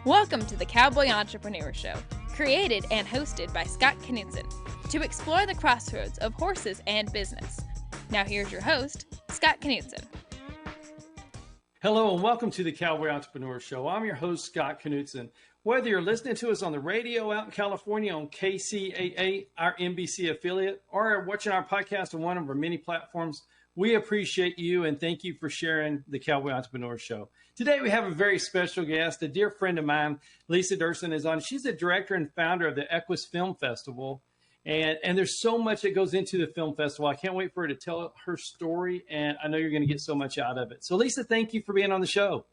Welcome to the Cowboy Entrepreneur Show, created and hosted by Scott Knudsen, to explore the crossroads of horses and business. Now here's your host, Scott Knudsen. Hello and welcome to the Cowboy Entrepreneur Show. I'm your host, Scott Knudsen. Whether you're listening to us on the radio out in California on KCAA, our NBC affiliate, or watching our podcast on one of our many platforms, we appreciate you and thank you for sharing the Cowboy Entrepreneur Show. Today we have a very special guest, a dear friend of mine, Lisa Diersen is on. She's the director and founder of the Equus Film Festival. And there's so much that goes into the film festival. I can't wait for her to tell her story, and I know you're going to get so much out of it. So, Lisa, thank you for being on the show.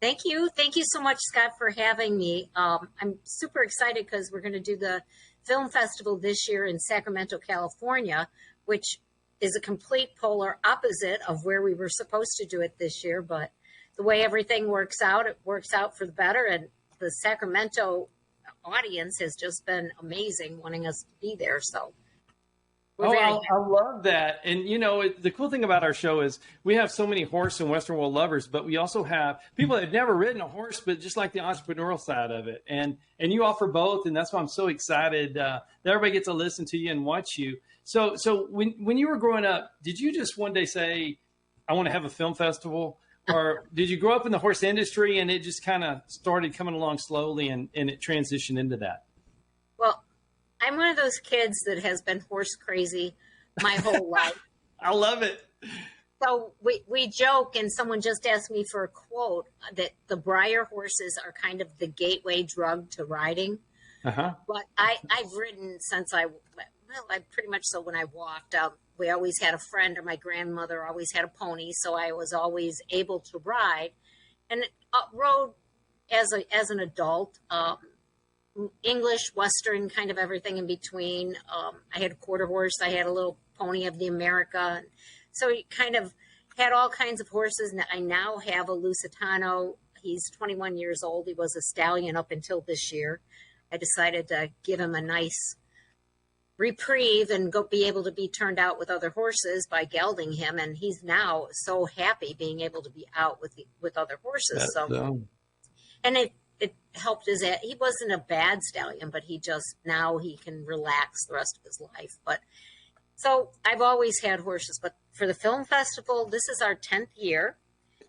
Thank you. Thank you so much, Scott, for having me. I'm super excited because we're going to do the film festival this year in Sacramento, California, which is a complete polar opposite of where we were supposed to do it this year. But the way everything works out, it works out for the better. And the Sacramento audience has just been amazing, wanting us to be there. So I love that. And, you know, the cool thing about our show is we have so many horse and Western world lovers, but we also have people that have never ridden a horse, but just like the entrepreneurial side of it. And you offer both. And that's why I'm so excited that everybody gets to listen to you and watch you. So when you were growing up, did you just one day say, I want to have a film festival? Or did you grow up in the horse industry and it just kind of started coming along slowly and it transitioned into that? Well, I'm one of those kids that has been horse crazy my whole life. I love it. So we joke, and someone just asked me for a quote, that the Breyer horses are kind of the gateway drug to riding. Uh-huh. But I've ridden since I pretty much so when I walked. We always had a friend, or my grandmother always had a pony, so I was always able to ride. And rode as an adult, English, Western, kind of everything in between. I had a quarter horse. I had a little pony of the America. So he kind of had all kinds of horses. I now have a Lusitano. He's 21 years old. He was a stallion up until this year. I decided to give him a nice reprieve and be able to be turned out with other horses by gelding him, and he's now so happy being able to be out with other horses. And it helped he wasn't a bad stallion, but now he can relax the rest of his life. But so I've always had horses, but for the film festival, this is our 10th year.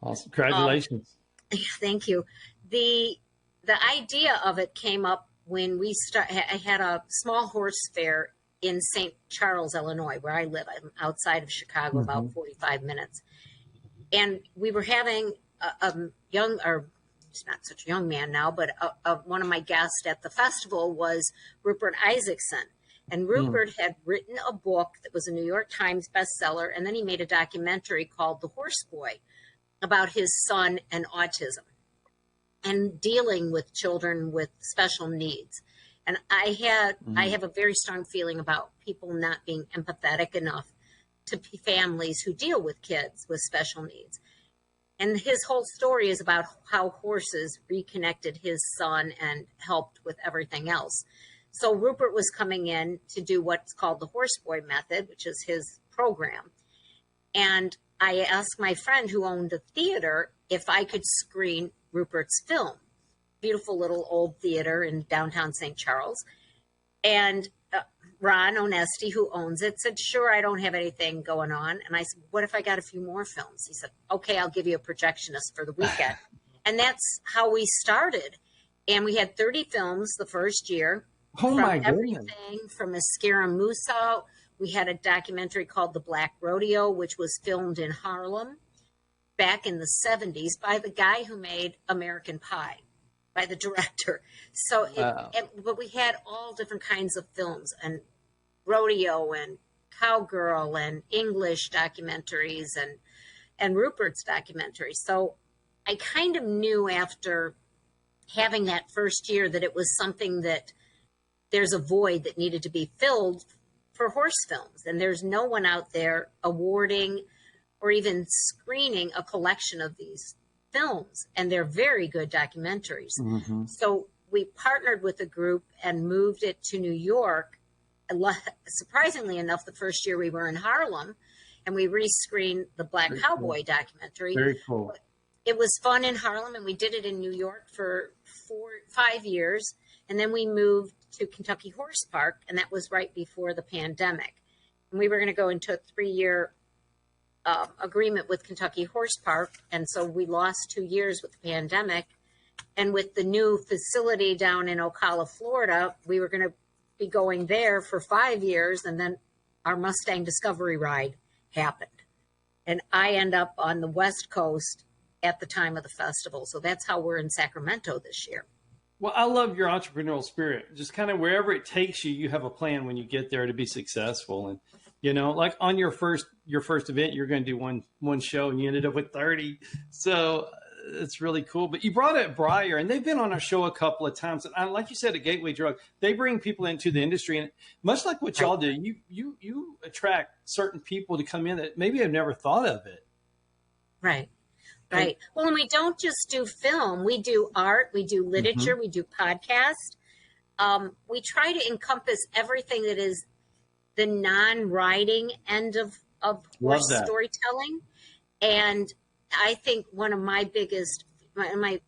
Awesome. Congratulations. Thank you. The idea of it came up when I had a small horse fair in St. Charles, Illinois, where I live. I'm outside of Chicago, about 45 minutes. And we were having he's not such a young man now, but one of my guests at the festival was Rupert Isaacson. And Rupert had written a book that was a New York Times bestseller, and then he made a documentary called The Horse Boy about his son and autism and dealing with children with special needs. And I have a very strong feeling about people not being empathetic enough to families who deal with kids with special needs. And his whole story is about how horses reconnected his son and helped with everything else. So Rupert was coming in to do what's called the Horse Boy method, which is his program. And I asked my friend who owned a theater if I could screen Rupert's film. Beautiful little old theater in downtown St. Charles. And Ron Onesti, who owns it, said, sure, I don't have anything going on. And I said, what if I got a few more films? He said, okay, I'll give you a projectionist for the weekend. And that's how we started. And we had 30 films the first year. Oh, my goodness. Everything from Escaramuza. We had a documentary called The Black Rodeo, which was filmed in Harlem back in the 70s by the guy who made American Pie, by the director. So, but we had all different kinds of films, and rodeo and cowgirl and English documentaries and Rupert's documentary. So I kind of knew after having that first year that it was something that there's a void that needed to be filled for horse films. And there's no one out there awarding or even screening a collection of these films, and they're very good documentaries. So we partnered with a group and moved it to New York. Surprisingly enough, the first year we were in Harlem, and we rescreened the Black Cowboy documentary. Very cool. it was fun in Harlem, and we did it in New York for 5 years. And then we moved to Kentucky Horse Park, and that was right before the pandemic. And we were going to go into a 3-year agreement with Kentucky Horse Park. And so we lost 2 years with the pandemic. And with the new facility down in Ocala, Florida, we were going to be going there for 5 years. And then our Mustang Discovery ride happened. And I end up on the West Coast at the time of the festival. So that's how we're in Sacramento this year. Well, I love your entrepreneurial spirit. Just kind of wherever it takes you, you have a plan when you get there to be successful. And, you know, like on your first event, you're going to do one show and you ended up with 30. So it's really cool. But you brought up Breyer, and they've been on our show a couple of times. And like you said, a gateway drug, they bring people into the industry. And much like what y'all do, you attract certain people to come in that maybe have never thought of it. Right. Right. Well, and we don't just do film. We do art. We do literature. We do podcast. We try to encompass everything that is the non-writing end of horse storytelling. And I think one of my biggest, my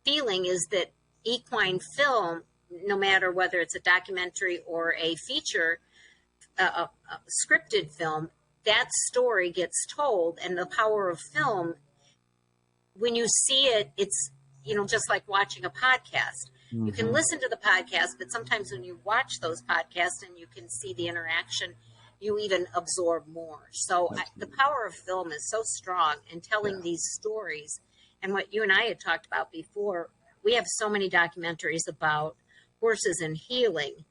feeling is that equine film, no matter whether it's a documentary or a feature, a scripted film, that story gets told. And the power of film, when you see it, it's, you know, just like watching a podcast. You can listen to the podcast, but sometimes when you watch those podcasts and you can see the interaction, you even absorb more. So the power of film is so strong in telling these stories. And what you and I had talked about before, we have so many documentaries about horses and healing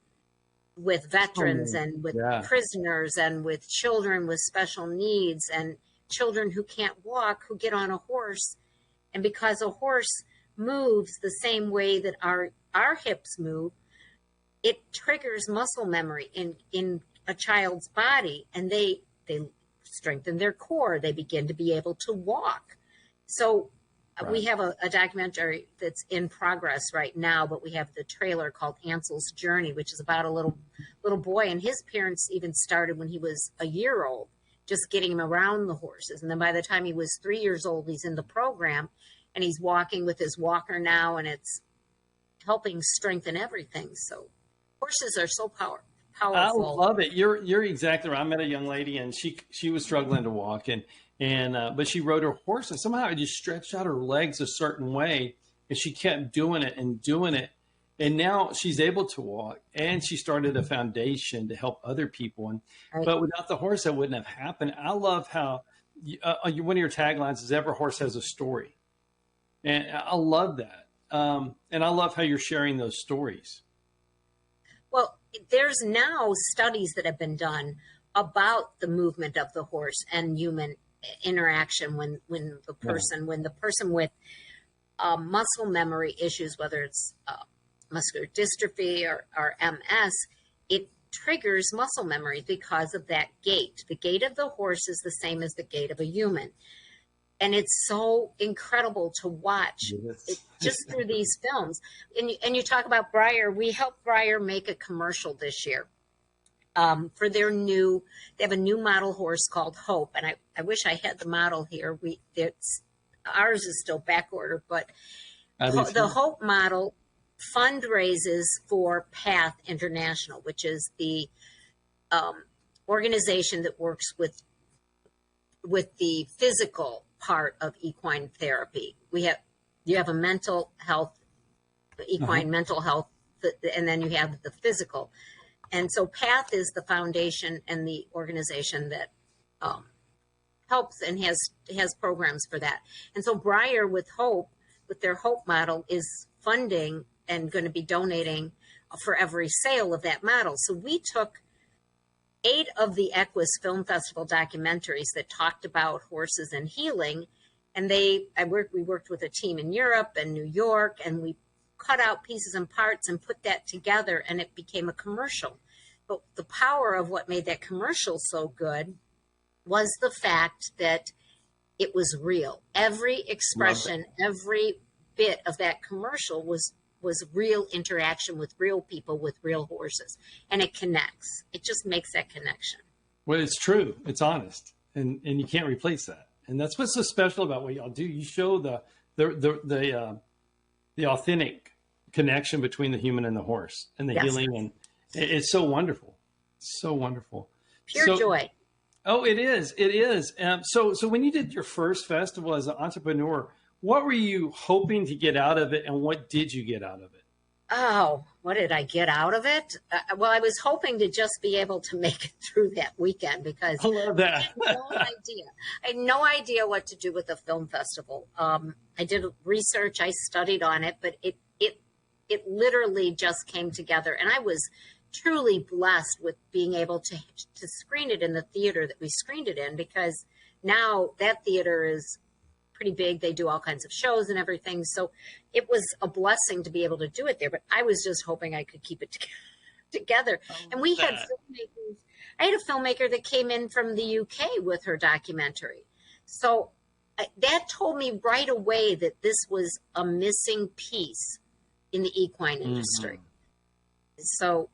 with veterans and with prisoners and with children with special needs and children who can't walk, who get on a horse. And because a horse moves the same way that our hips move, it triggers muscle memory in a child's body, and they strengthen their core. They begin to be able to walk. So we have a documentary that's in progress right now, but we have the trailer called Hansel's Journey, which is about a little boy, and his parents even started when he was a year old, just getting him around the horses. And then by the time he was 3 years old, he's in the program, and he's walking with his walker now, and it's helping strengthen everything. So horses are so powerful. I love it. You're exactly right. I met a young lady, and she was struggling to walk, but she rode her horse, and somehow it just stretched out her legs a certain way, and she kept doing it, and now she's able to walk, and she started a foundation to help other people. But without the horse, that wouldn't have happened. I love how one of your taglines is "Every horse has a story," and I love that. And I love how you're sharing those stories. Well, there's now studies that have been done about the movement of the horse and human interaction when the person with muscle memory issues, whether it's muscular dystrophy or MS, it triggers muscle memory because of that gait. The gait of the horse is the same as the gait of a human. And it's so incredible to watch just through these films. And you talk about Breyer. We helped Breyer make a commercial this year for their they have a new model horse called Hope. And I wish I had the model here. Ours is still back ordered, but the Hope model fundraises for Path International, which is the organization that works with the physical part of equine therapy. You have a mental health, equine mental health, and then you have the physical. And so PATH is the foundation and the organization that helps and has programs for that. And so Breyer with Hope, with their Hope model, is funding and going to be donating for every sale of that model. So we took 8 of the Equus Film Festival documentaries that talked about horses and healing, and we worked with a team in Europe and New York, and we cut out pieces and parts and put that together, and it became a commercial. But the power of what made that commercial so good was the fact that it was real. Every expression, every bit of that commercial was real interaction with real people, with real horses. And it connects. It just makes that connection. Well, it's true. It's honest. And you can't replace that. And that's what's so special about what y'all do. You show the authentic connection between the human and the horse and the healing, and it's so wonderful, so wonderful, pure joy. Oh, it is. It is. So when you did your first festival as an entrepreneur, what were you hoping to get out of it, and what did you get out of it? Oh, what did I get out of it? Well, I was hoping to just be able to make it through that weekend, because I love that. I had no idea. I had no idea what to do with a film festival. I did research, I studied on it, but it literally just came together, and I was truly blessed with being able to screen it in the theater that we screened it in, because now that theater is pretty big. They do all kinds of shows and everything. So it was a blessing to be able to do it there, but I was just hoping I could keep it together. And we had filmmakers. I had a filmmaker that came in from the UK with her documentary. So that told me right away that this was a missing piece in the equine industry. So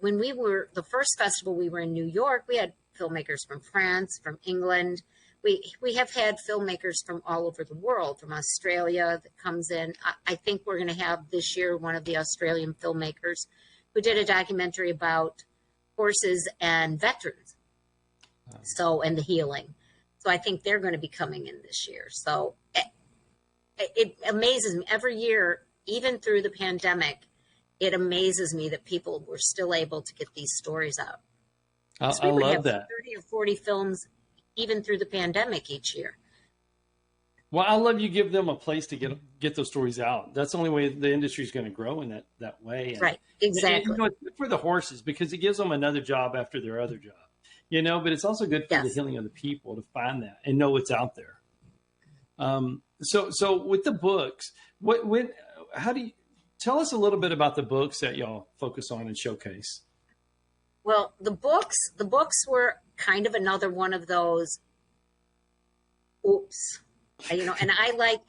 when we were the first festival, we were in New York. We had filmmakers from France, from England. We have had filmmakers from all over the world, from Australia that comes in. I think we're going to have this year one of the Australian filmmakers who did a documentary about horses and veterans. So, and the healing. So I think they're going to be coming in this year. So it amazes me every year, even through the pandemic. It amazes me that people were still able to get these stories out. I love that. 30 or 40 films, even through the pandemic each year. Well, I love you give them a place to get those stories out. That's the only way the industry is going to grow in that way. And, right, exactly. And, it's good for the horses because it gives them another job after their other job, but it's also good for the healing of the people to find that and know it's out there. So with the books, how do you tell us a little bit about the books that y'all focus on and showcase? Well, the books were kind of another one of those, oops, and I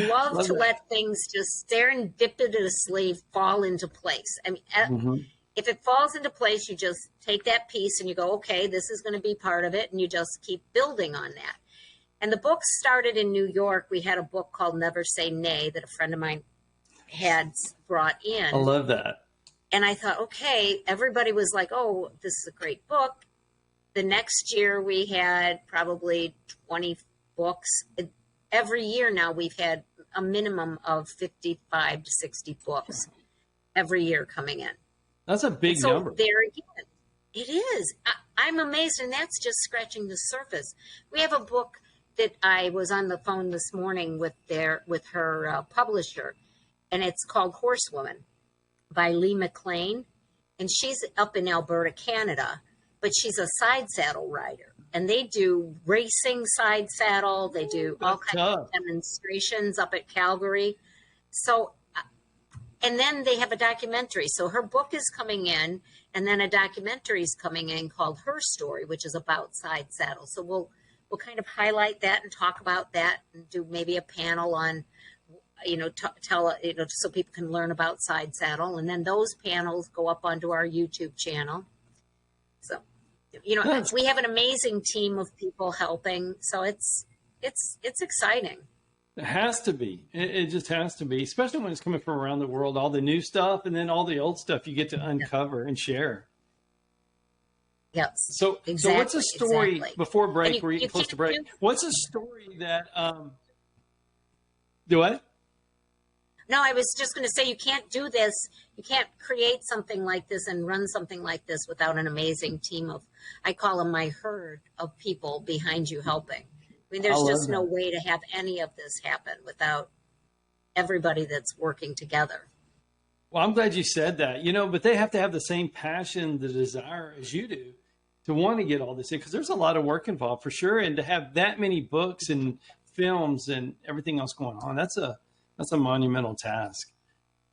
love to let things just serendipitously fall into place. I mean, if it falls into place, you just take that piece and you go, okay, this is going to be part of it. And you just keep building on that. And the book started in New York. We had a book called Never Say Nay that a friend of mine had brought in. I love that. And I thought, okay, everybody was like, oh, this is a great book. The next year we had probably 20 books. Every year now we've had a minimum of 55 to 60 books every year coming in. That's a big number. There again, it is. I'm amazed, and that's just scratching the surface. We have a book that I was on the phone this morning with her publisher, and it's called Horsewoman by Mclean, and she's up in Alberta, Canada, but she's a side saddle rider, and they do racing side saddle. They do all kinds of demonstrations up at Calgary. So, and then they have a documentary. So her book is coming in, and then a documentary is coming in called Her Story, which is about side saddle. So we'll kind of highlight that and talk about that and do maybe a panel on, so people can learn about side saddle. And then those panels go up onto our YouTube channel. So, we have an amazing team of people helping. So it's exciting. It has to be. It just has to be, especially when it's coming from around the world, all the new stuff and then all the old stuff you get to uncover and share. Yes. So what's a story before break? We're getting close to break. What's a story that, do what? No, I was just going to say, you can't do this. You can't create something like this and run something like this without an amazing team of, I call them my herd of people behind you helping. I mean, there's just no way to have any of this happen without everybody that's working together. Well, I'm glad you said that, but they have to have the same passion, the desire as you do to want to get all this in, because there's a lot of work involved for sure. And to have that many books and films and everything else going on, that's a monumental task,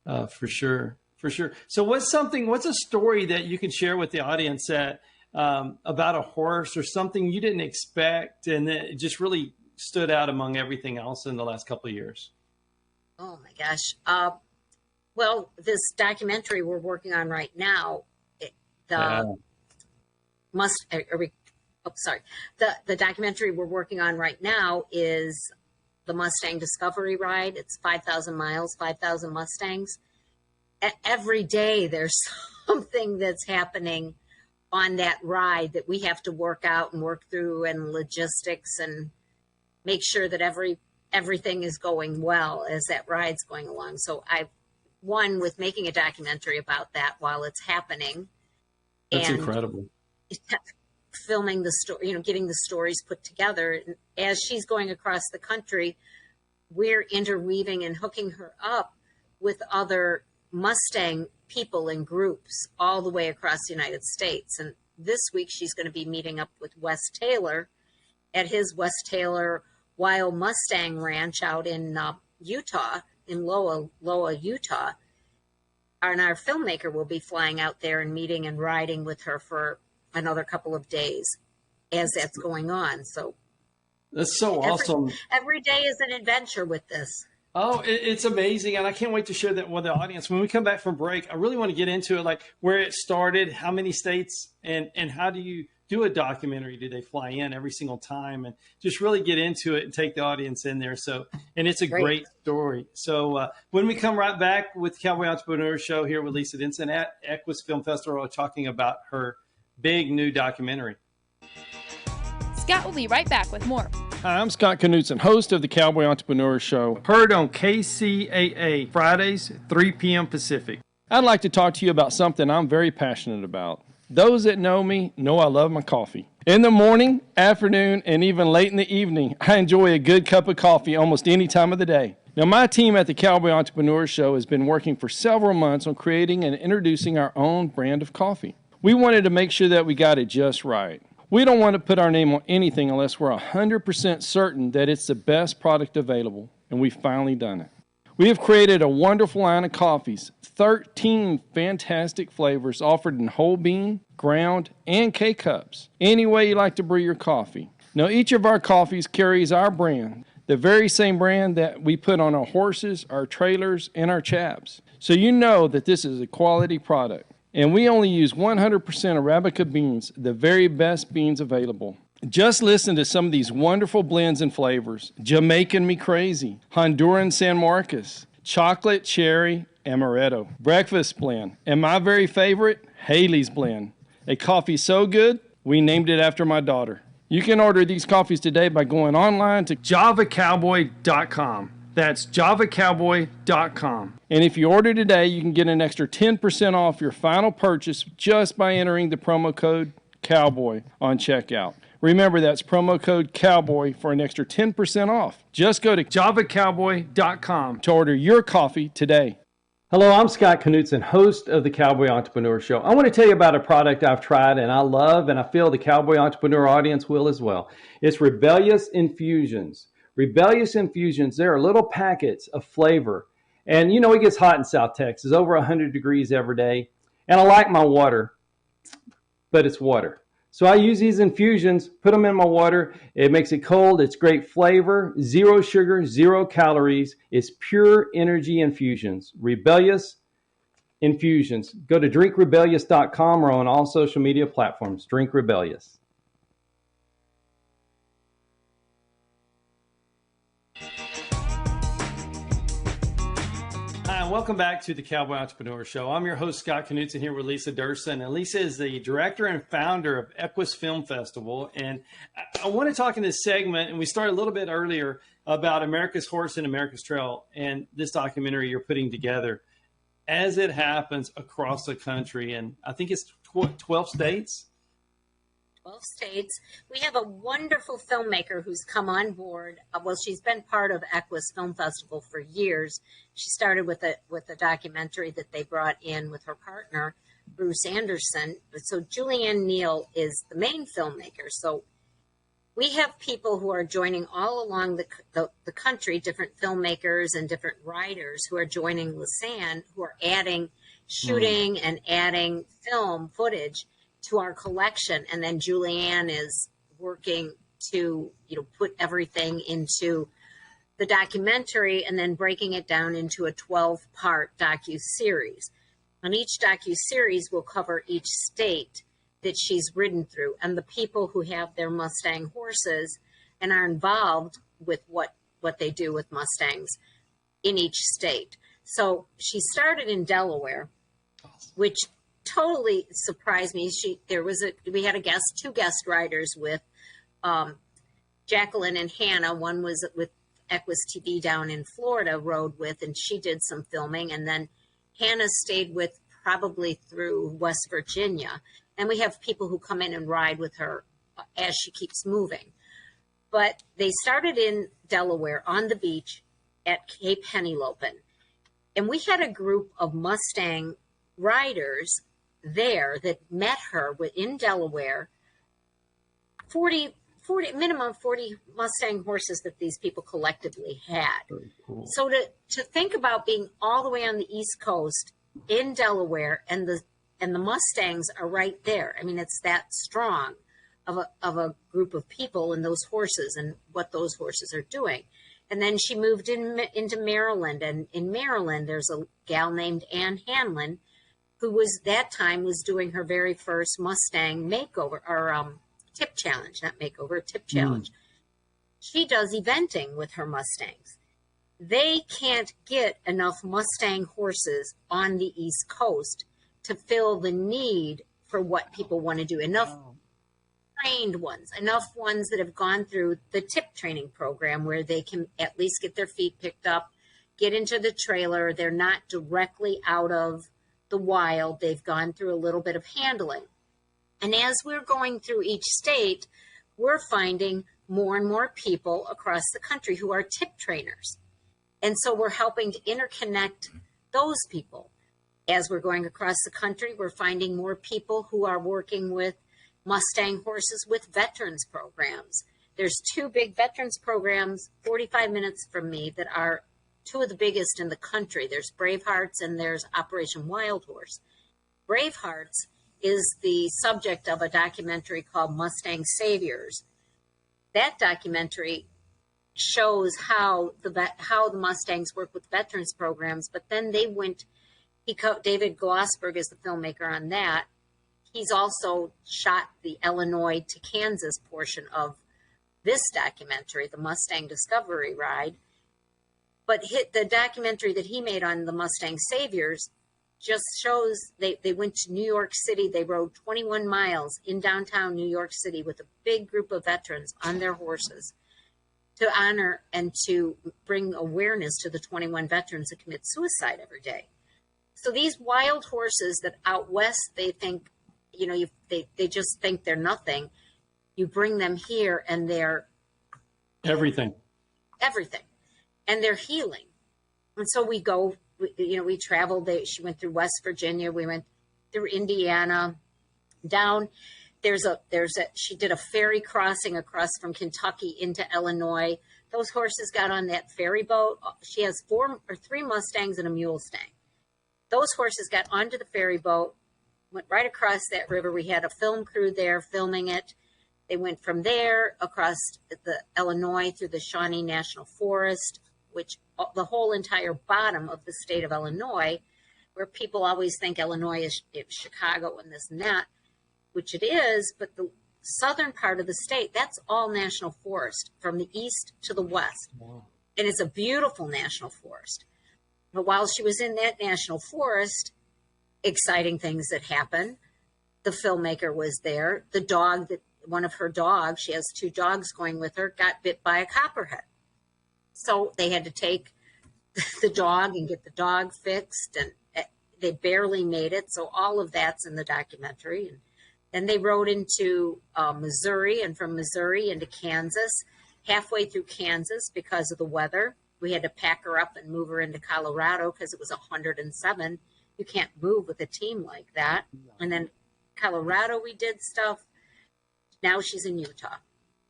for sure. For sure. So what's a story that you can share with the audience that, about a horse or something you didn't expect and it just really stood out among everything else in the last couple of years? Oh my gosh. Well, this documentary we're working on right now, the documentary we're working on right now is the Mustang Discovery Ride. It's 5,000 miles, 5,000 Mustangs. Every day there's something that's happening on that ride that we have to work out and work through, and logistics, and make sure that everything is going well as that ride's going along. So I won with making a documentary about that while it's happening. That's and incredible. Filming the story, getting the stories put together. As she's going across the country, we're interweaving and hooking her up with other Mustang people and groups all the way across the United States. And this week she's going to be meeting up with Wes Taylor at his Wes Taylor Wild Mustang Ranch out in Utah, in Loa, Utah. And our filmmaker will be flying out there and meeting and riding with her for another couple of days as that's going on. So that's so awesome. Every day is an adventure with this. Oh, it's amazing. And I can't wait to share that with the audience. When we come back from break, I really want to get into it, like where it started, how many states, and how do you do a documentary? Do they fly in every single time? And just really get into it and take the audience in there. So, and it's a great story. So when we come right back with Cowboy Entrepreneur Show here with Lisa Diersen at Equus Film Festival, talking about her big new documentary. Scott will be right back with more. Hi, I'm Scott Knudsen, host of the Cowboy Entrepreneur Show, heard on KCAA Fridays, 3 p.m. Pacific. I'd like to talk to you about something I'm very passionate about. Those that know me know I love my coffee. In the morning, afternoon, and even late in the evening, I enjoy a good cup of coffee almost any time of the day. Now, my team at the Cowboy Entrepreneur Show has been working for several months on creating and introducing our own brand of coffee. We wanted to make sure that we got it just right. We don't want to put our name on anything unless we're 100% certain that it's the best product available, and we've finally done it. We have created a wonderful line of coffees, 13 fantastic flavors offered in whole bean, ground, and K-Cups, any way you like to brew your coffee. Now, each of our coffees carries our brand, the very same brand that we put on our horses, our trailers, and our chaps. So you know that this is a quality product. And we only use 100% Arabica beans, the very best beans available. Just listen to some of these wonderful blends and flavors. Jamaican Me Crazy, Honduran San Marcos, Chocolate Cherry Amaretto, Breakfast Blend, and my very favorite, Haley's Blend. A coffee so good, we named it after my daughter. You can order these coffees today by going online to javacowboy.com. That's javacowboy.com. And if you order today, you can get an extra 10% off your final purchase just by entering the promo code COWBOY on checkout. Remember, that's promo code COWBOY for an extra 10% off. Just go to javacowboy.com to order your coffee today. Hello, I'm Scott Knudsen, host of the Cowboy Entrepreneur Show. I want to tell you about a product I've tried and I love, and I feel the Cowboy Entrepreneur audience will as well. It's Rebellious Infusions. Rebellious Infusions, there are little packets of flavor. And you know, it gets hot in South Texas, over 100 degrees every day. And I like my water, but it's water. So I use these infusions, put them in my water. It makes it cold. It's great flavor, 0 sugar, 0 calories. It's pure energy infusions. Rebellious Infusions. Go to drinkrebellious.com or on all social media platforms. Drink Rebellious. Hi, welcome back to the Cowboy Entrepreneur Show. I'm your host, Scott Knudsen, here with Lisa Diersen. And Lisa is the director and founder of Equus Film Festival. And I want to talk in this segment, and we started a little bit earlier, about America's Horse and America's Trail and this documentary you're putting together as it happens across the country. And I think it's 12 states. 12 states. We have a wonderful filmmaker who's come on board. Well, she's been part of Equus Film Festival for years. She started with a documentary that they brought in with her partner, Bruce Anderson. So Julianne Neal is the main filmmaker. So we have people who are joining all along the country, different filmmakers and different writers who are joining Lisanne, who are adding shooting and adding film footage to our collection. And then Julianne is working to, put everything into the documentary and then breaking it down into a 12-part docu-series. And each docu-series will cover each state that she's ridden through and the people who have their Mustang horses and are involved with what what they do with Mustangs in each state. So she started in Delaware, which totally surprised me. We had two guest riders with Jacqueline and Hannah. One was with Equus TV down in Florida, rode with, and she did some filming. And then Hannah stayed with probably through West Virginia. And we have people who come in and ride with her as she keeps moving. But they started in Delaware on the beach at Cape Henlopen. And we had a group of Mustang riders there that met her in Delaware, 40 Mustang horses that these people collectively had. Very cool. So to think about being all the way on the East Coast in Delaware, and the Mustangs are right there. I mean, it's that strong of a group of people and those horses and what those horses are doing. And then she moved into Maryland, and in Maryland there's a gal named Ann Hanlon who was doing her very first Mustang makeover or tip challenge, not makeover, tip challenge. She does eventing with her Mustangs. They can't get enough Mustang horses on the East Coast to fill the need for what people want to do. Enough trained ones, enough ones that have gone through the tip training program where they can at least get their feet picked up, get into the trailer. They're not directly out of the wild. They've gone through a little bit of handling. And as we're going through each state, we're finding more and more people across the country who are tip trainers. And so we're helping to interconnect those people. As we're going across the country, we're finding more people who are working with Mustang horses with veterans programs. There's two big veterans programs 45 minutes from me that are two of the biggest in the country. There's Bravehearts and there's Operation Wild Horse. Bravehearts is the subject of a documentary called Mustang Saviors. That documentary shows how the Mustangs work with veterans programs, but then David Glossberg is the filmmaker on that. He's also shot the Illinois to Kansas portion of this documentary, the Mustang Discovery Ride. But the documentary that he made on the Mustang Saviors just shows they went to New York City. They rode 21 miles in downtown New York City with a big group of veterans on their horses to honor and to bring awareness to the 21 veterans that commit suicide every day. So these wild horses that out west, they think, they just think they're nothing. You bring them here and they're everything. And they're healing. And so we go, we traveled. She went through West Virginia. We went through Indiana, down. She did a ferry crossing across from Kentucky into Illinois. Those horses got on that ferry boat. She has 4 or 3 Mustangs and a Mulestang. Those horses got onto the ferry boat, went right across that river. We had a film crew there filming it. They went from there across the Illinois through the Shawnee National Forest, which the whole entire bottom of the state of Illinois, where people always think Illinois is Chicago and this and that, which it is, but the southern part of the state, that's all national forest from the east to the west. Wow. And it's a beautiful national forest. But while she was in that national forest, exciting things that happened. The filmmaker was there. One of her dogs, she has 2 dogs going with her, got bit by a copperhead. So they had to take the dog and get the dog fixed, and they barely made it. So all of that's in the documentary. And then they rode into Missouri, and from Missouri into Kansas. Halfway through Kansas, because of the weather, we had to pack her up and move her into Colorado because it was 107. You can't move with a team like that. And then Colorado, we did stuff. Now she's in Utah.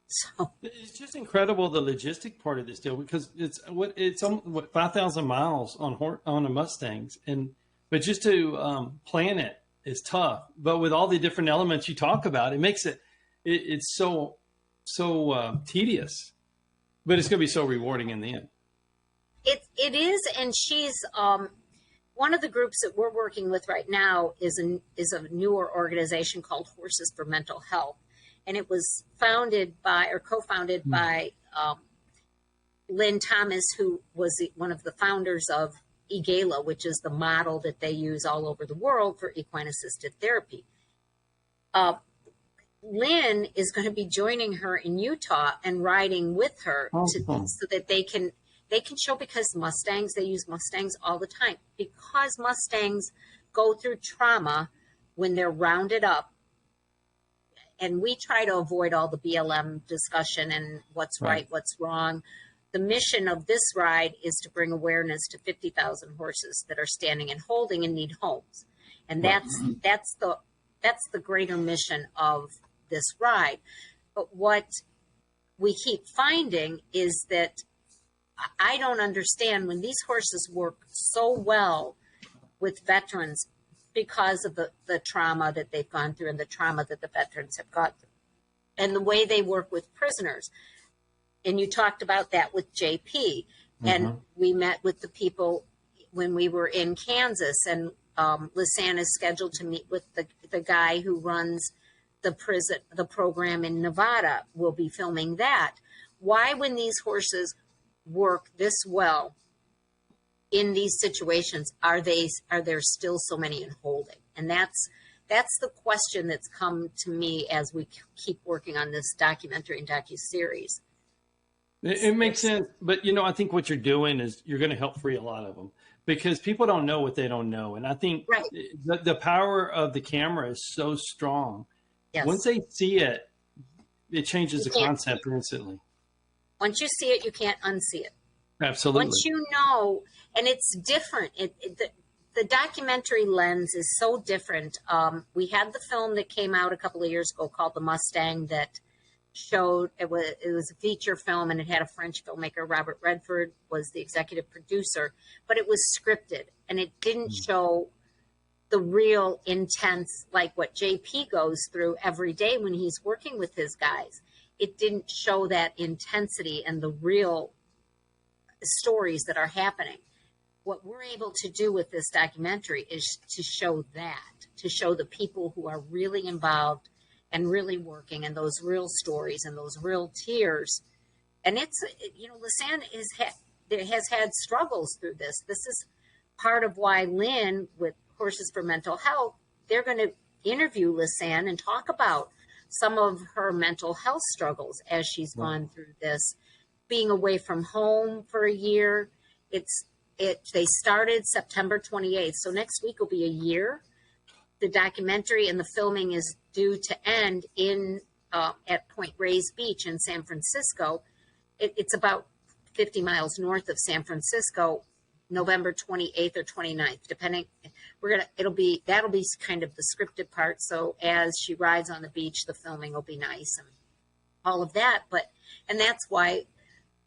So it's just incredible, the logistic part of this deal, because it's 5,000 miles on a Mustangs, but just to plan it is tough. But with all the different elements you talk about, it makes it's so tedious, but it's going to be so rewarding in the end. It is, and she's one of the groups that we're working with right now is a newer organization called Horses for Mental Health. And it was co-founded by Lynn Thomas, who was one of the founders of EGALA, which is the model that they use all over the world for equine-assisted therapy. Lynn is going to be joining her in Utah and riding with her so that they can show, because they use Mustangs all the time, because Mustangs go through trauma when they're rounded up. And we try to avoid all the BLM discussion and what's right, what's wrong. The mission of this ride is to bring awareness to 50,000 horses that are standing and holding and need homes. And that's the greater mission of this ride. But what we keep finding is that I don't understand when these horses work so well with veterans because of the trauma that they've gone through and the trauma that the veterans have gone through, and the way they work with prisoners. And you talked about that with JP, and we met with the people when we were in Kansas, and Lisanne is scheduled to meet with the guy who runs the program in Nevada. We'll be filming that. Why, when these horses work this well in these situations, are there still so many in holding? And that's the question that's come to me as we keep working on this documentary and docuseries. It makes sense, but I think what you're doing is you're going to help free a lot of them, because people don't know what they don't know. And I think the power of the camera is so strong. Yes. Once they see it, it changes the concept instantly. Once you see it, you can't unsee it. Absolutely. Once you know, and it's different. The documentary lens is so different. We had the film that came out a couple of years ago called The Mustang that showed, it was a feature film, and it had a French filmmaker, Robert Redford, was the executive producer, but it was scripted, and it didn't show the real intense, like what JP goes through every day when he's working with his guys. It didn't show that intensity and the real stories that are happening. What we're able to do with this documentary is to show the people who are really involved and really working, and those real stories and those real tears. And Lisanne has had struggles through this. This is part of why Lynn, with Horses for Mental Health, they're going to interview Lisanne and talk about some of her mental health struggles as she's gone through this, being away from home for a year. They started September 28th, so next week will be a year. The documentary and the filming is due to end at Point Reyes Beach in San Francisco. It's about 50 miles north of San Francisco, November 28th or 29th, depending. That'll be kind of the scripted part. So as she rides on the beach, the filming will be nice and all of that. And that's why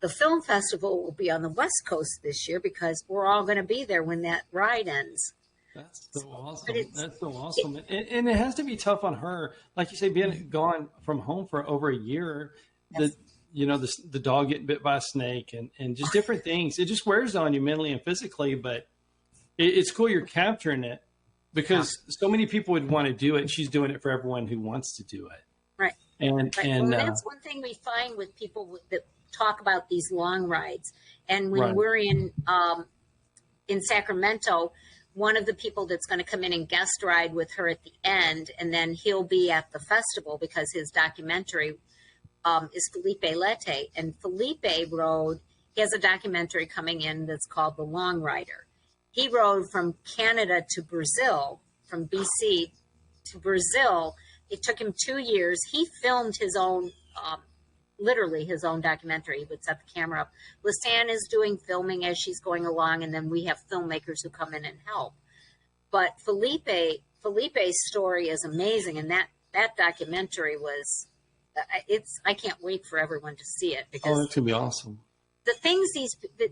the film festival will be on the West Coast this year, because we're all going to be there when that ride ends. That's so awesome. That's so awesome. And it has to be tough on her. Like you say, being gone from home for over a year, the dog getting bit by a snake and just different things. It just wears on you mentally and physically, but it's cool you're capturing it, because so many people would want to do it. She's doing it for everyone who wants to do it. Right. And that's one thing we find with people that talk about these long rides. And when we're in Sacramento, one of the people that's going to come in and guest ride with her at the end, and then he'll be at the festival because his documentary is Felipe Lete. And Felipe he has a documentary coming in that's called The Long Rider. He rode from Canada to Brazil, from BC to Brazil. It took him 2 years. He filmed his own, literally his own documentary. He would set the camera up. Lisanne is doing filming as she's going along, and then we have filmmakers who come in and help. But Felipe's story is amazing, and that documentary was, I can't wait for everyone to see it, because it's gonna be awesome. The things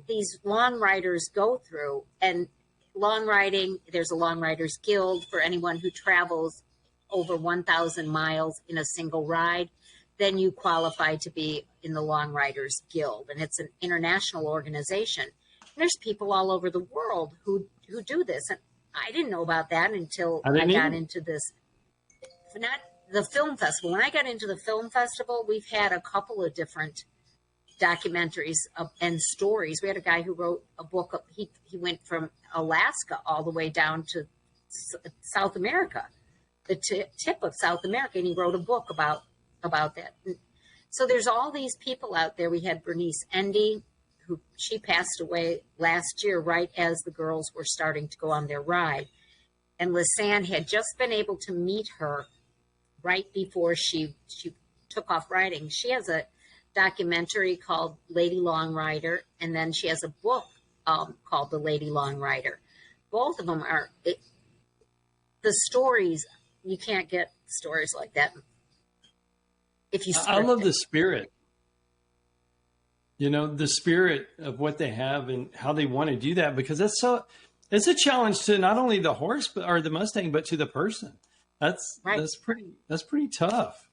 these long riders go through, and long riding, there's a Long Riders Guild for anyone who travels over 1,000 miles in a single ride. Then you qualify to be in the Long Riders Guild, and it's an international organization. And there's people all over the world who do this, and I didn't know about that until I got into this. Not the film festival. When I got into the film festival, we've had a couple of different documentaries and stories. We had a guy who wrote a book. He went from Alaska all the way down to South America, the tip of South America, and he wrote a book about that. So there's all these people out there. We had Bernice Endy, she passed away last year right as the girls were starting to go on their ride. And Lisanne had just been able to meet her right before she took off riding. She has a documentary called Lady Long Rider, and then she has a book called The Lady Long Rider. Both of them are the stories. You can't get stories like that if you. I love the spirit. You know, the spirit of what they have and how they want to do that, because it's a challenge to not only the horse or the Mustang, but to the person. That's pretty tough.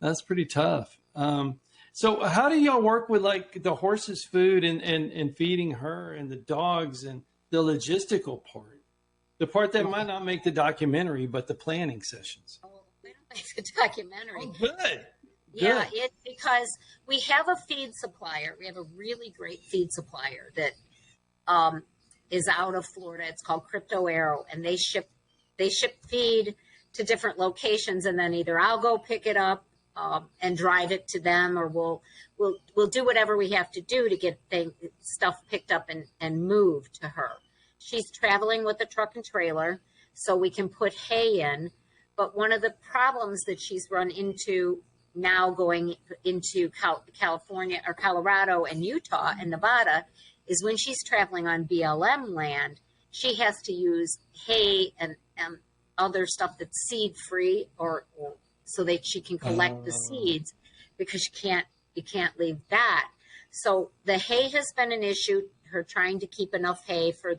That's pretty tough. So how do y'all work with like the horse's food and feeding her and the dogs and the logistical part? The part that might not make the documentary, but the planning sessions. Oh, we don't make the documentary. Oh, good. Yeah, because we have a feed supplier. We have a really great feed supplier that is out of Florida. It's called Crypto Arrow, and they ship feed to different locations, and then either I'll go pick it up and drive it to them, or we'll do whatever we have to do to get stuff picked up and moved to her. She's traveling with a truck and trailer, so we can put hay in. But one of the problems that she's run into now going into California or Colorado and Utah and Nevada is when she's traveling on BLM land, she has to use hay and other stuff that's seed free or so that she can collect the seeds, because you can't leave that. So the hay has been an issue, her trying to keep enough hay for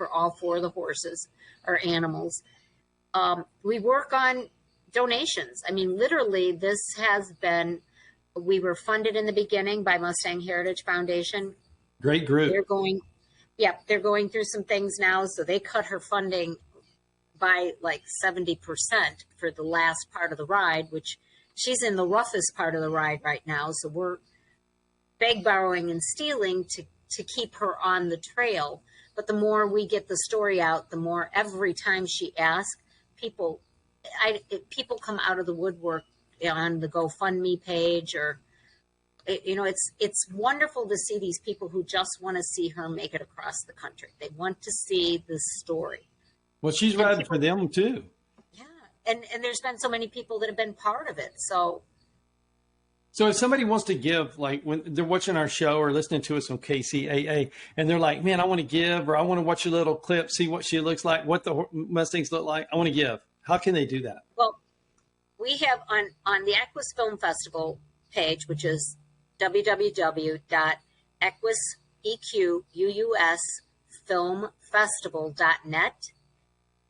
all four of the horses or animals. We work on donations. I mean, literally, this has been, we were funded in the beginning by Mustang Heritage Foundation. Great group. They're going through some things now. So they cut her funding by like 70% for the last part of the ride, which she's in the roughest part of the ride right now. So we're borrowing and stealing to keep her on the trail. But the more we get the story out, the more every time she asks, people come out of the woodwork on the GoFundMe page, or it's wonderful to see these people who just want to see her make it across the country. They want to see this story. Well, she's riding for them too. Yeah, and there's been so many people that have been part of it. So if somebody wants to give, like when they're watching our show or listening to us on KCAA, and they're like, "Man, I want to give," or "I want to watch a little clip, see what she looks like, what the Mustangs look like. I want to give." How can they do that? Well, we have on the Equus Film Festival page, which is www.equusfilmfestival.net.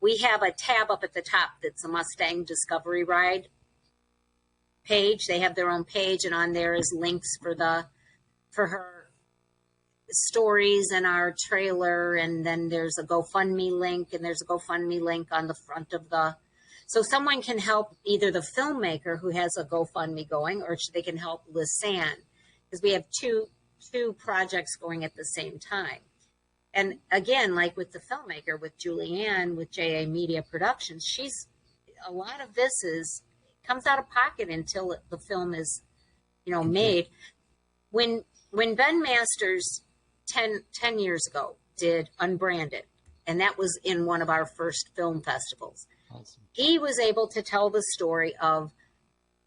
We have a tab up at the top that's a Mustang Discovery Ride page. They have their own page, and on there is links for her stories and our trailer, and then there's a GoFundMe link, and there's a GoFundMe link on the front of so someone can help either the filmmaker who has a GoFundMe going, or they can help Lisanne, because we have two projects going at the same time. And again, like with the filmmaker, with Julianne, with JA Media Productions, a lot of this comes out of pocket until the film is, made. When Ben Masters 10 years ago did Unbranded, and that was in one of our first film festivals. Awesome. He was able to tell the story of,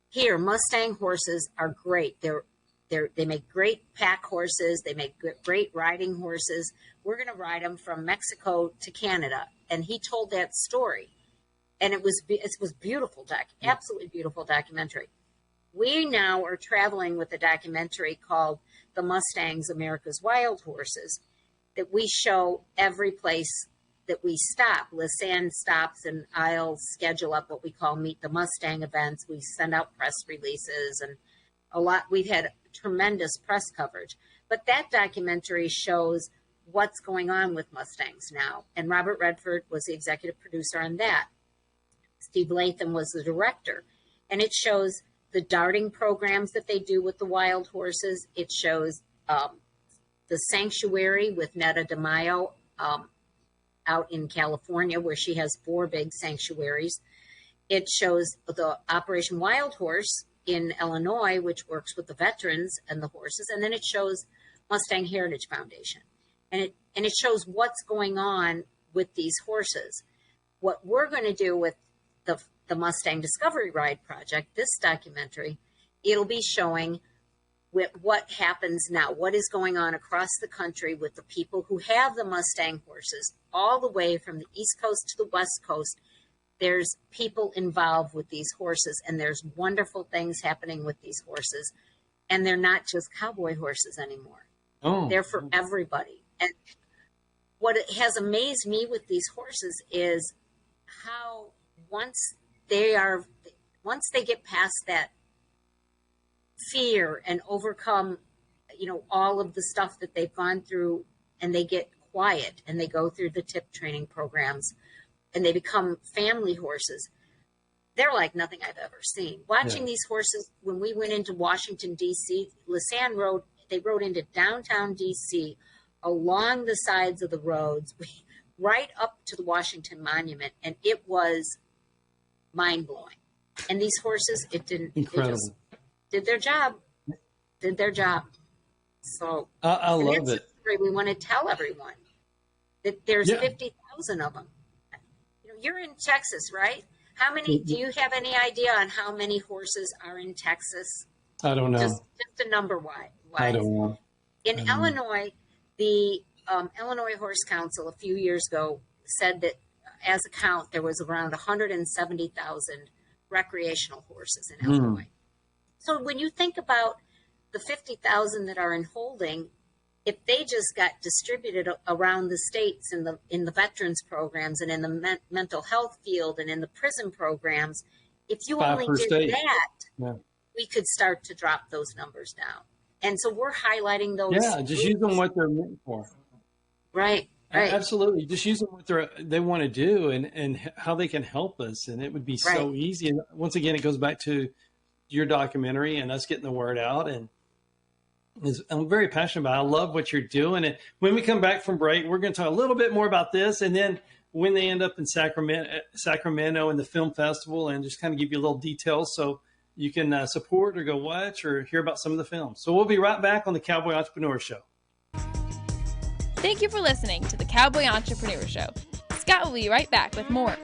here, Mustang horses are great. They make great pack horses. They make great riding horses. We're going to ride them from Mexico to Canada. And he told that story. And it was beautiful, absolutely beautiful documentary. We now are traveling with a documentary called The Mustangs, America's Wild Horses, that we show every place that we stop. Lisanne stops, and I'll schedule up what we call Meet the Mustang events. We send out press releases, and we've had tremendous press coverage. But that documentary shows what's going on with Mustangs now. And Robert Redford was the executive producer on that. Steve Latham was the director. And it shows the darting programs that they do with the wild horses. It shows the sanctuary with Netta DeMaio out in California, where she has 4 big sanctuaries. It shows the Operation Wild Horse in Illinois, which works with the veterans and the horses. And then it shows Mustang Heritage Foundation. And it shows what's going on with these horses. What we're going to do with the Mustang Discovery Ride Project, this documentary, it'll be showing what happens now, what is going on across the country with the people who have the Mustang horses, all the way from the East Coast to the West Coast. There's people involved with these horses, and there's wonderful things happening with these horses. And they're not just cowboy horses anymore. Oh. They're for everybody. And what has amazed me with these horses is how once they get past that fear and overcome, all of the stuff that they've gone through, and they get quiet and they go through the tip training programs and they become family horses, they're like nothing I've ever seen. Watching these horses, when we went into Washington, D.C., they rode into downtown D.C. along the sides of the roads, right up to the Washington Monument, and it was mind-blowing. And these horses, incredible. They just did their job. So I love it. We want to tell everyone that there's 50,000 of them. You're in Texas, right? How many? Do you have any idea on how many horses are in Texas? I don't know. Just a number wise. I don't know. In Illinois, the Illinois Horse Council a few years ago said that as a count, there was around 170,000 recreational horses in Illinois. So when you think about the 50,000 that are in holding, if they just got distributed around the states in the veterans programs and in the mental health field and in the prison programs, if you only did that, we could start to drop those numbers down. And so we're highlighting those. Yeah, just use them what they're meant for. Right. Absolutely. Just use them what they want to do and how they can help us. And it would be so easy. And once again, it goes back to your documentary and us getting the word out. And I'm very passionate about it. I love what you're doing. And when we come back from break, we're going to talk a little bit more about this. And then when they end up in Sacramento and the film festival, and just kind of give you a little details so you can support or go watch or hear about some of the films. So we'll be right back on the Cowboy Entrepreneur Show. Thank you for listening to the Cowboy Entrepreneur Show. Scott will be right back with more.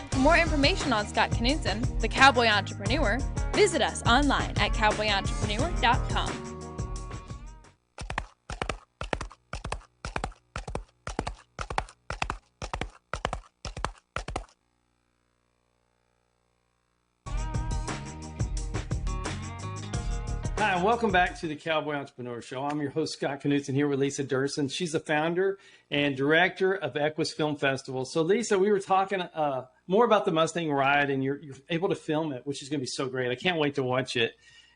For more information on Scott Knudsen, the Cowboy Entrepreneur, visit us online at cowboyentrepreneur.com. Hi, and welcome back to the Cowboy Entrepreneur Show. I'm your host, Scott Knudsen, here with Lisa Diersen. She's the founder and director of Equus Film Festival. So, Lisa, we were talking more about the Mustang ride, and you're able to film it, which is going to be so great. I can't wait to watch it.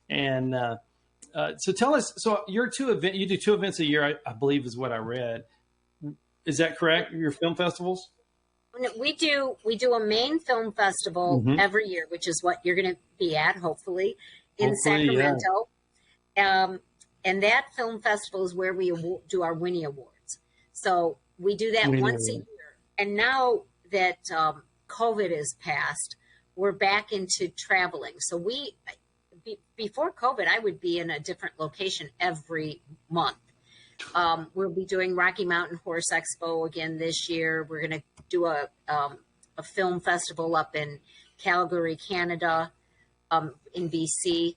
And so tell us, so you do 2 events a year, I believe is what I read. Is that correct, your film festivals? We do a main film festival every year, which is what you're going to be at, hopefully in Sacramento. And that film festival is where we do our Winnie Awards. So we do that once a year. And now that COVID is passed, we're back into traveling. So before COVID, I would be in a different location every month. We'll be doing Rocky Mountain Horse Expo again this year. We're going to do a film festival up in Calgary, Canada, in BC.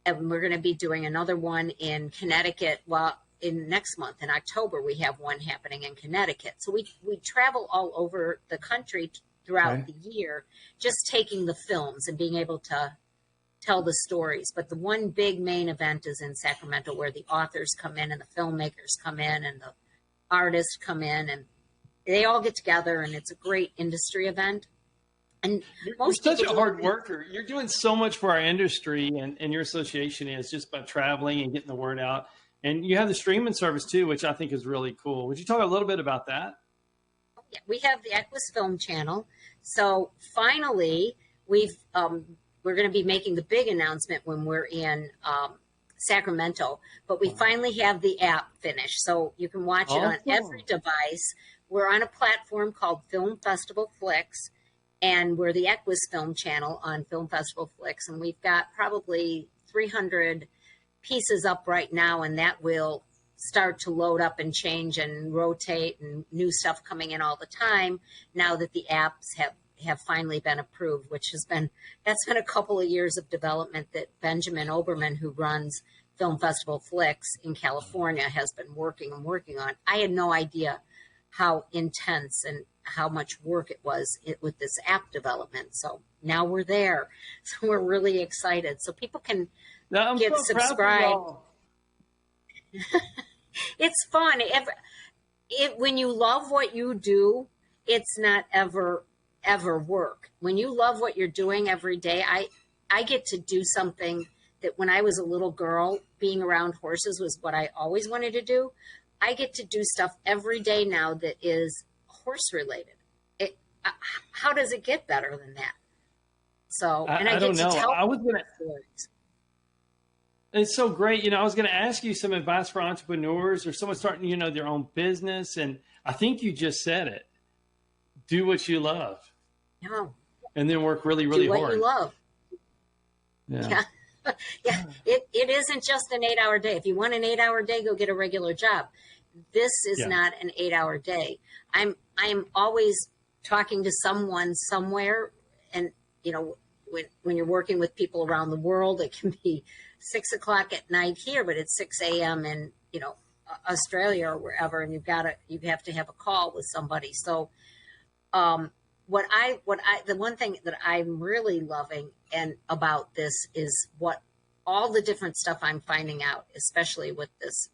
And we're going to be doing another one in Connecticut. Well, in next month, in October, we have one happening in Connecticut. So we travel all over the country throughout the year, just taking the films and being able to tell the stories. But the one big main event is in Sacramento, where the authors come in and the filmmakers come in and the artists come in, and they all get together, and it's a great industry event. And you're such a hard worker. You're doing so much for our industry, and your association is just by traveling and getting the word out. And you have the streaming service too, which I think is really cool. Would you talk a little bit about that? Yeah, we have the Equus Film channel. So finally, we've we're going to be making the big announcement when we're in Sacramento, but we finally have the app finished. So you can watch it on every device. We're on a platform called Film Festival Flicks, and we're the Equus Film channel on Film Festival Flicks. And we've got probably 300 pieces up right now, and that will start to load up and change and rotate, and new stuff coming in all the time now that the apps have finally been approved, that's been a couple of years of development that Benjamin Oberman, who runs Film Festival Flicks in California, has been working on. I had no idea how intense and how much work it was with this app development. So now we're there. So we're really excited. So people can get subscribed. It's fun. When you love what you do, it's not ever work. When you love what you're doing every day, I get to do something that when I was a little girl, being around horses was what I always wanted to do. I get to do stuff every day now that is horse related. How does it get better than that? So, and I get to tell stories. It's so great. I was going to ask you some advice for entrepreneurs or someone starting, their own business. And I think you just said it. Do what you love. Yeah. And then work really, really hard. Do what you love. Yeah. Yeah. It isn't just an 8-hour day. If you want an 8-hour day, go get a regular job. This is not an 8-hour day. I'm always talking to someone somewhere, and when you're working with people around the world, it can be 6 o'clock at night here, but it's 6 a.m. in Australia or wherever, and you have to have a call with somebody. So the one thing that I'm really loving about this is what all the different stuff I'm finding out, especially with this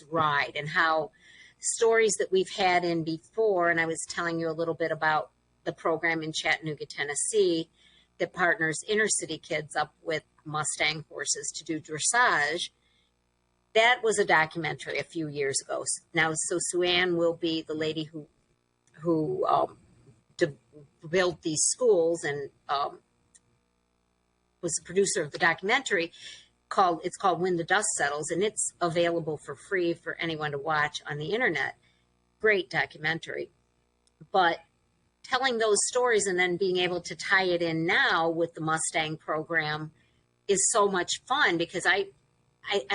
ride, and how stories that we've had in before. And I was telling you a little bit about the program in Chattanooga, Tennessee, that partners inner city kids up with Mustang horses to do dressage. That was a documentary a few years ago. Now, so Sue Ann will be the lady who built these schools and was the producer of the documentary. It's called When the Dust Settles, and it's available for free for anyone to watch on the internet. Great documentary. But telling those stories and then being able to tie it in now with the Mustang program is so much fun, because I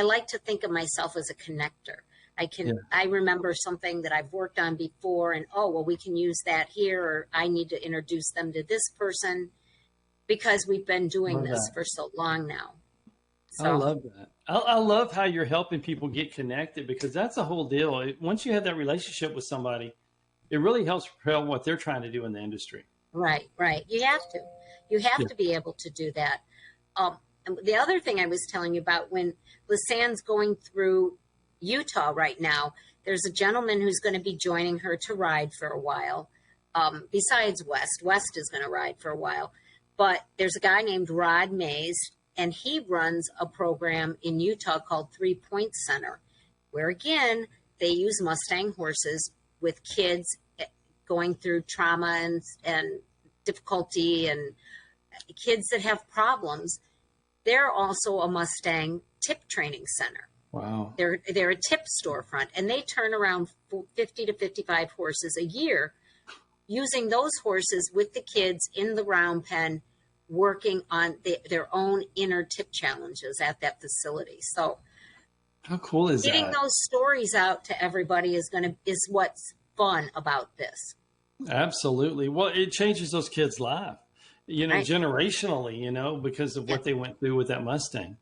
like to think of myself as a connector. I remember something that I've worked on before, and we can use that here, or I need to introduce them to this person, because we've been doing this for so long now. So, I love that. I love how you're helping people get connected, because that's the whole deal. Once you have that relationship with somebody, it really helps propel what they're trying to do in the industry. Right. You have to be able to do that. And the other thing I was telling you about, when Lisanne's going through Utah right now, there's a gentleman who's going to be joining her to ride for a while. Besides West is going to ride for a while, but there's a guy named Rod Mays, and he runs a program in Utah called 3 Point Center, where again, they use Mustang horses with kids going through trauma and difficulty, and kids that have problems. They're also a Mustang tip training center. Wow. They're a tip storefront, and they turn around 50 to 55 horses a year, using those horses with the kids in the round pen, working on their own inner tip challenges at that facility. So how cool is getting those stories out to everybody is what's fun about this. Absolutely. Well, it changes those kids' life, Right. generationally, because of what they went through with that Mustang.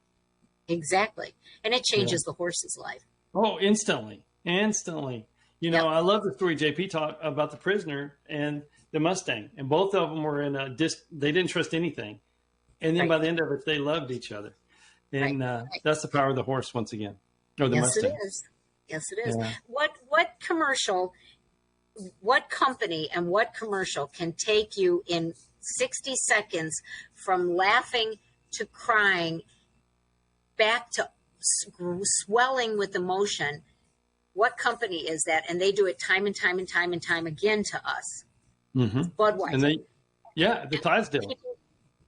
Exactly. And it changes the horse's life. Oh, instantly. I love the story JP taught about the prisoner and the Mustang, and both of them were in they didn't trust anything. And then by the end of it, they loved each other. And that's the power of the horse once again, or the Mustang. Yes, it is. Yeah. What company and what commercial can take you in 60 seconds from laughing to crying back to swelling with emotion? What company is that? And they do it time and time and time and time again to us. Mm-hmm. Budweiser. And the Clydesdale.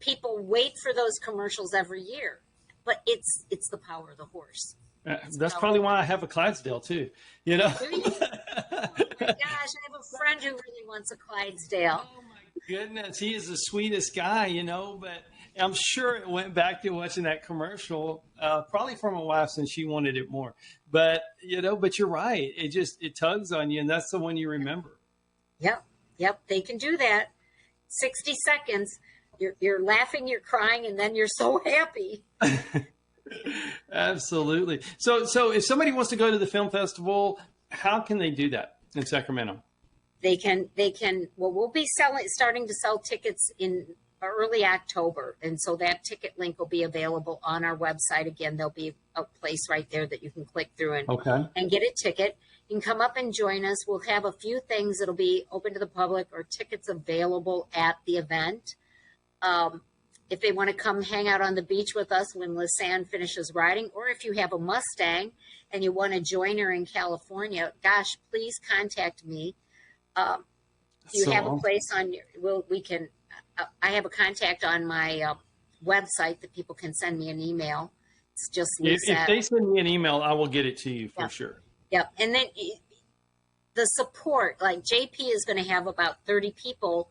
people wait for those commercials every year, but it's the power of the horse. That's probably why I have a Clydesdale too. You know. Do you? Oh my gosh, I have a friend who really wants a Clydesdale. Oh my goodness, he is the sweetest guy, you know. But I'm sure it went back to watching that commercial, probably from my wife, since she wanted it more. But you know, but you're right. It tugs on you, and that's the one you remember. Yep, they can do that. 60 seconds. You're laughing, you're crying, and then you're so happy. Absolutely. So if somebody wants to go to the film festival, how can they do that in Sacramento? They can, well, we'll be starting to sell tickets in early October. And so that ticket link will be available on our website. Again, there'll be a place right there that you can click through and get a ticket. You can come up and join us. We'll have a few things that'll be open to the public or tickets available at the event. If they want to come hang out on the beach with us when Lisanne finishes riding, or if you have a Mustang and you want to join her in California, gosh, please contact me. Do you have a place on your, I have a contact on my website that people can send me an email. It's just Lisa. If they send me an email, I will get it to you for sure. Yep. And then the support, like JP is going to have about 30 people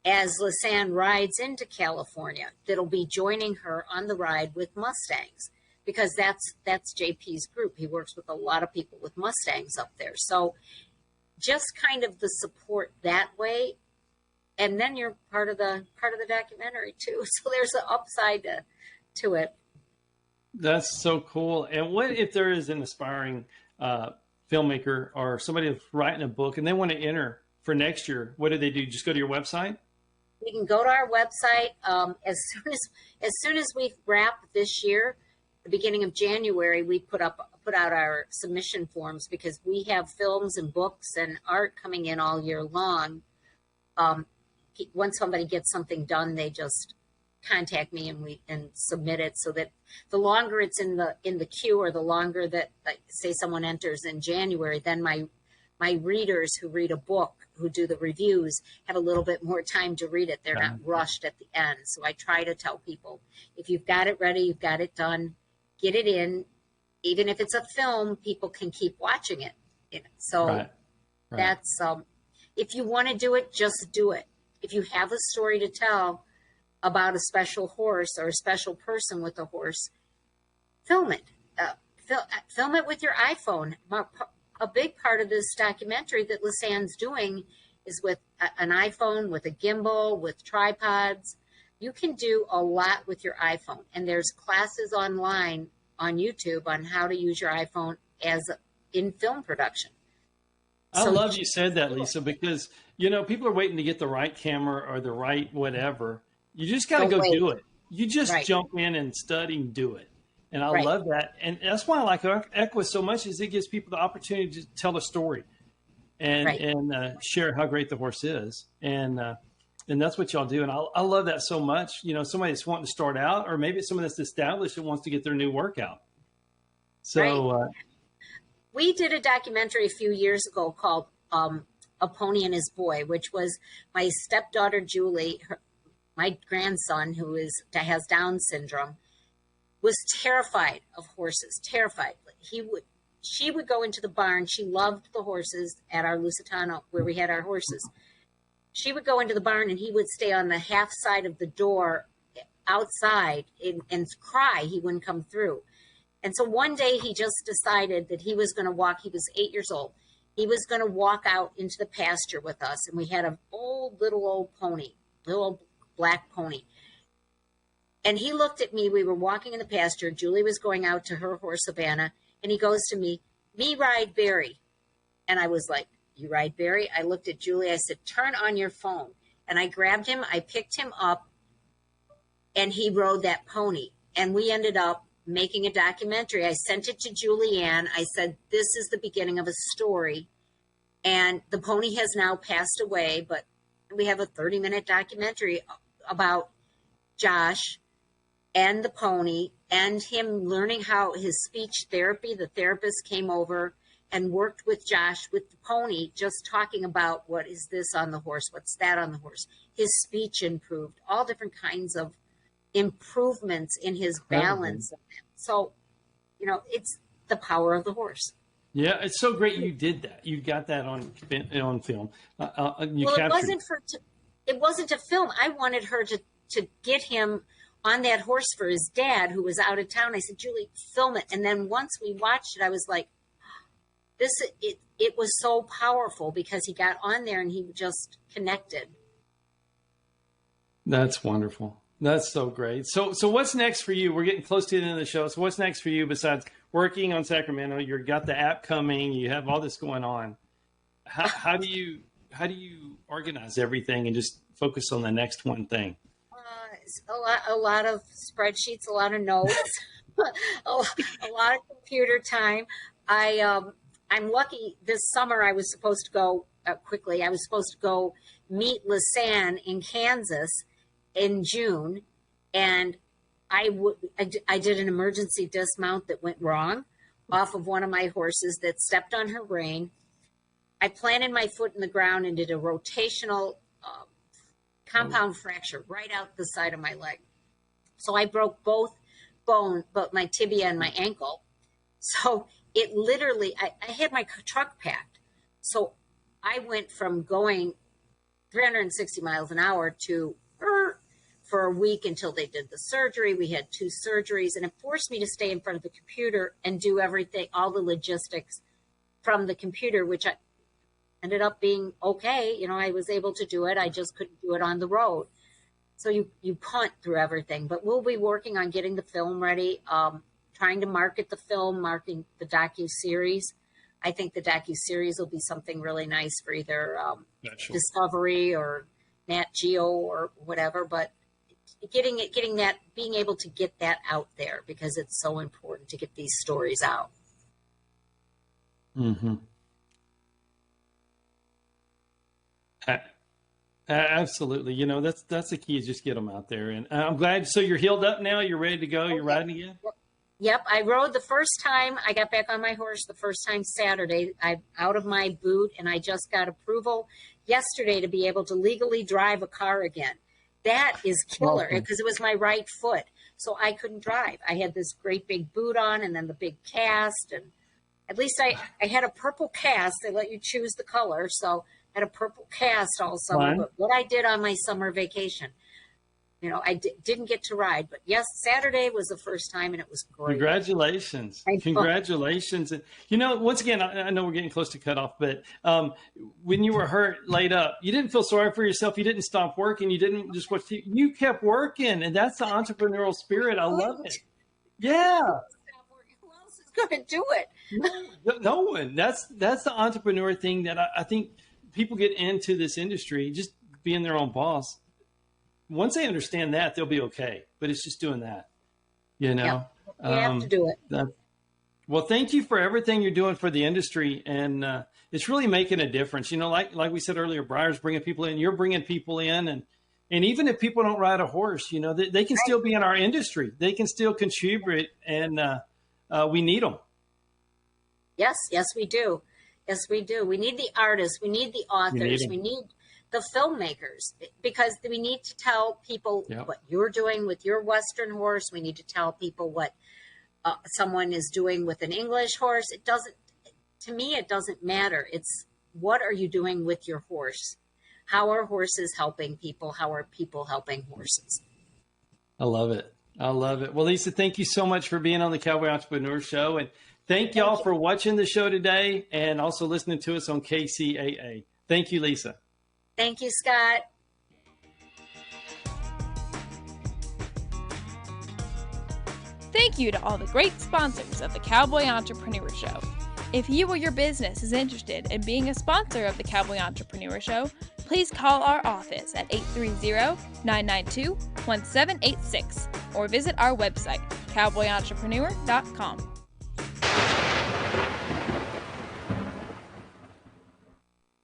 as Lisanne rides into California that'll be joining her on the ride with Mustangs, because that's JP's group. He works with a lot of people with Mustangs up there. So just kind of the support that way. And then you're part of the documentary too. So there's an upside to it. That's so cool. And what if there is an aspiring filmmaker or somebody that's writing a book and they want to enter for next year? What do they do? Just go to your website? You can go to our website as soon as we wrap this year. The beginning of January, we put out our submission forms, because we have films and books and art coming in all year long. Once somebody gets something done, they just contact me and submit it, so that the longer it's in the queue, or the longer that, like, say someone enters in January, then my readers who read a book, who do the reviews, have a little bit more time to read it. They're not rushed at the end. So I try to tell people, if you've got it ready, you've got it done, get it in. Even if it's a film, people can keep watching it. So that's, if you want to do it, just do it. If you have a story to tell about a special horse or a special person with a horse, film it. Film it with your iPhone. A big part of this documentary that Lisanne's doing is with an iPhone, with a gimbal, with tripods. You can do a lot with your iPhone. And there's classes online on YouTube on how to use your iPhone in film production. I love you said that, Lisa, because, you know, people are waiting to get the right camera or the right whatever. You just got to go do it. You just jump in and study and do it. And I love that. And that's why I like Equus so much, is it gives people the opportunity to tell a story and share how great the horse is. And that's what y'all do. And I love that so much. You know, somebody that's wanting to start out, or maybe it's someone that's established and wants to get their new workout. So we did a documentary a few years ago called A Pony and His Boy, which was my stepdaughter, Julie, my grandson, who has Down syndrome, was terrified of horses, terrified. She would go into the barn. She loved the horses at our Lusitano, where we had our horses. She would go into the barn, and he would stay on the half side of the door outside and cry. He wouldn't come through. And so one day he just decided that he was going to walk. He was 8 years old. He was going to walk out into the pasture with us. And we had an little old pony, little black pony. And he looked at me. We were walking in the pasture. Julie was going out to her horse, Savannah. And he goes to me ride Barry. And I was like, you ride Barry? I looked at Julie. I said, turn on your phone. And I grabbed him. I picked him up. And he rode that pony. And we ended up making a documentary. I sent it to Julianne. I said, this is the beginning of a story. And the pony has now passed away. But we have a 30-minute documentary about Josh and the pony, and him learning how his speech therapy, the therapist came over and worked with Josh with the pony, just talking about what is this on the horse, what's that on the horse. His speech improved, all different kinds of improvements in his balance. So, it's the power of the horse. Yeah, it's so great you did that. You got that on film. You Well, captured it wasn't a film. I wanted her to get him on that horse for his dad, who was out of town. I said, Julie, film it. And then once we watched it, I was like, it was so powerful because he got on there and he just connected. That's wonderful. That's so great. So what's next for you? We're getting close to the end of the show. So what's next for you besides working on Sacramento? You've got the app coming. You have all this going on. How do you organize everything and just focus on the next one thing? A lot of spreadsheets, a lot of notes, a lot of computer time. I'm lucky. This summer I was supposed to go quickly. I was supposed to go meet Lisanne in Kansas in June, and I did an emergency dismount that went wrong off of one of my horses that stepped on her rein. I planted my foot in the ground and did a rotational compound fracture right out the side of my leg. So I broke both my tibia and my ankle. So it literally, I had my truck packed. So I went from going 360 miles an hour to for a week until they did the surgery. We had 2 surgeries, and it forced me to stay in front of the computer and do everything, all the logistics from the computer, which I ended up being okay. I was able to do it. I just couldn't do it on the road. So you punt through everything, but we'll be working on getting the film ready, trying to market the film, marketing the docu-series. I think the docu-series will be something really nice for either Discovery or Nat Geo or whatever, but being able to get that out there, because it's so important to get these stories out. Mm-hmm. Absolutely. That's the key, is just get them out there. And I'm glad. So you're healed up now. You're ready to go. You're riding again. Yep. I rode the first time. I got back on my horse the first time Saturday. I'm out of my boot, and I just got approval yesterday to be able to legally drive a car again. That is killer, because it was my right foot. So I couldn't drive. I had this great big boot on, and then the big cast. And at least I had a purple cast. They let you choose the color. So I had a purple cast all summer. But what I did on my summer vacation, I didn't get to ride. But yes, Saturday was the first time, and it was great. Congratulations. Congratulations. And, once again, I know we're getting close to cut off, but when you were hurt, laid up, you didn't feel sorry for yourself. You didn't stop working. You didn't just watch TV. You kept working, and that's the entrepreneurial spirit. I love it. Yeah. Who else is going to do it? No one. That's the entrepreneur thing that I think people get into this industry, just being their own boss. Once they understand that, they'll be okay. But it's just doing that, Yeah, you have to do it. Well, thank you for everything you're doing for the industry, and it's really making a difference. Like we said earlier, Briar's bringing people in. You're bringing people in, and even if people don't ride a horse, they can still be in our industry. They can still contribute, and we need them. Yes, we do. Yes, we do. We need the artists. We need the authors. We need the filmmakers, because we need to tell people what you're doing with your Western horse. We need to tell people what someone is doing with an English horse. To me, it doesn't matter. It's what are you doing with your horse? How are horses helping people? How are people helping horses? I love it. Well, Lisa, thank you so much for being on the Cowboy Entrepreneur Show. And thank y'all for watching the show today and also listening to us on KCAA. Thank you, Lisa. Thank you, Scott. Thank you to all the great sponsors of the Cowboy Entrepreneur Show. If you or your business is interested in being a sponsor of the Cowboy Entrepreneur Show, please call our office at 830-992-1786 or visit our website, cowboyentrepreneur.com.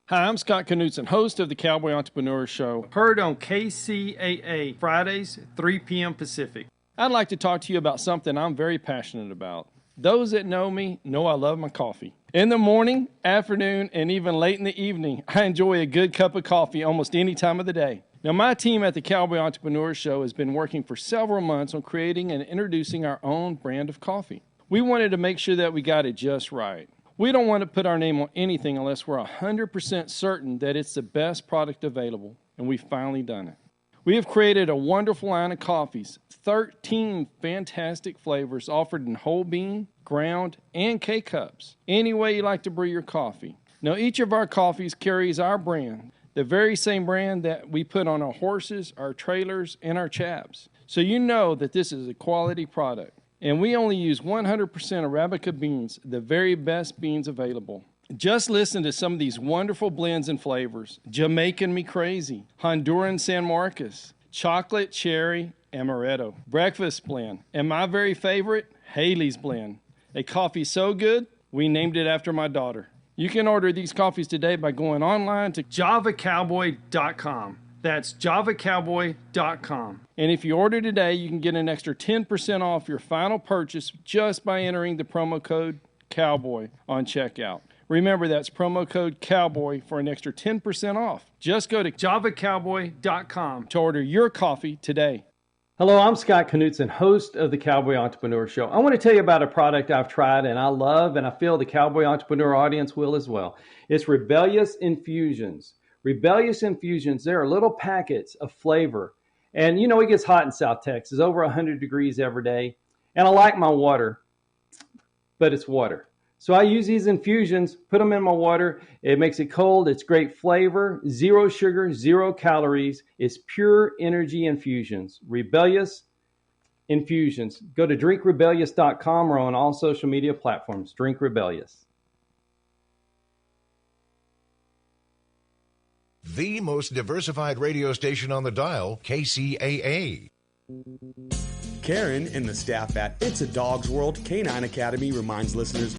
Hi, I'm Scott Knudsen, host of the Cowboy Entrepreneur Show, heard on KCAA Fridays, 3 p.m. Pacific. I'd like to talk to you about something I'm very passionate about. Those that know me know I love my coffee. In the morning, afternoon, and even late in the evening, I enjoy a good cup of coffee almost any time of the day. Now, my team at the Cowboy Entrepreneur Show has been working for several months on creating and introducing our own brand of coffee. We wanted to make sure that we got it just right. We don't want to put our name on anything unless we're 100% certain that it's the best product available, and we've finally done it. We have created a wonderful line of coffees, 13 fantastic flavors offered in whole bean, ground, and K-Cups, any way you like to brew your coffee. Now, each of our coffees carries our brand, the very same brand that we put on our horses, our trailers, and our chaps. So you know that this is a quality product. And we only use 100% Arabica beans, the very best beans available. Just listen to some of these wonderful blends and flavors. Jamaican Me Crazy, Honduran San Marcos, Chocolate Cherry Amaretto, Breakfast Blend, and my very favorite, Haley's Blend. A coffee so good, we named it after my daughter. You can order these coffees today by going online to javacowboy.com. That's javacowboy.com. And if you order today, you can get an extra 10% off your final purchase just by entering the promo code COWBOY on checkout. Remember, that's promo code COWBOY for an extra 10% off. Just go to javacowboy.com to order your coffee today. Hello, I'm Scott Knudsen, host of the Cowboy Entrepreneur Show. I want to tell you about a product I've tried and I love, and I feel the Cowboy Entrepreneur audience will as well. It's Rebellious Infusions. Rebellious Infusions, they're little packets of flavor. And you know, it gets hot in South Texas, over 100 degrees every day. And I like my water, but it's water. So I use these infusions, put them in my water. It makes it cold. It's great flavor, 0 sugar, 0 calories. It's pure energy infusions. Rebellious Infusions. Go to drinkrebellious.com or on all social media platforms. Drink Rebellious. The most diversified radio station on the dial, KCAA. Karen and the staff at It's a Dog's World Canine Academy reminds listeners